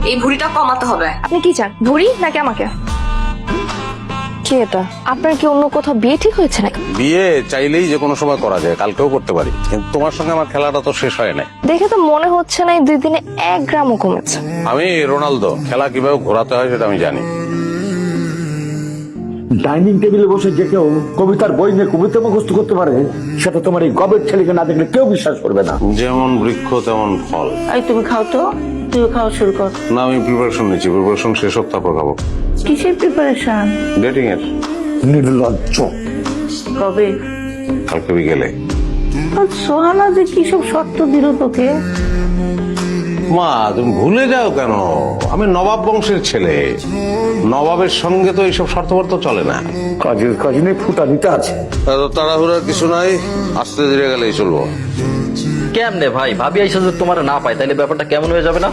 এই ভুঁড়িটা কমাতে হবে। আপনি কি চান, ভুড়ি নাকি আমাকে? কি এটা? আপনার কি অন্য কোথাও বিয়ে ঠিক হয়েছে নাকি? বিয়ে চাইলেই যে কোনো সময় করা যায়, কালকেও করতে পারি, কিন্তু তোমার সঙ্গে আমার খেলাটা তো শেষ হয় না। দেখে তো মনে হচ্ছে না এই 2 দিনে 1 গ্রামও কমেছে। আমি রোনালদো, খেলা কিভাবে ঘোরাতে হয় সেটা আমি জানি। ডাইনিং টেবিলে বসে যে কেউ কবিতার বই নিয়ে কবিতা মুখস্থ করতে পারে, সেটা তোমার এই গবের ছেলেকে না দেখলে কেউ বিশ্বাস করবে না। যেমন বৃক্ষ তেমন ফল। এই তুমি খাও তো, তুই খাওয়া শুরু কর। না, আমি প্রিপারেশন নিচ্ছি, প্রিপারেশন শেষ হোক তারপর খাবো। কিসের প্রিপারেশন? ডেটিং এর। নির্লজ্জ। কবে? কালকে বিকেলে। আর সোহানা যে কি সব শর্ত দিল তোকে? মা, তুমি ভুলে যাও কেন? আমি নবাব বংশের ছেলে, নবাবের সঙ্গে তো এইসব শর্তবর্ত চলে না। কাজের কাজ নেই, ফুটা দিতে আছে। এত তাড়াহুড়ার কিছু নাই, আস্তে ধীরে গেলেই চলবো। কেমনে ভাই, ভাবি আইসা যদি তোমার না পাই তাহলে ব্যাপারটা কেমন হয়ে যাবে না?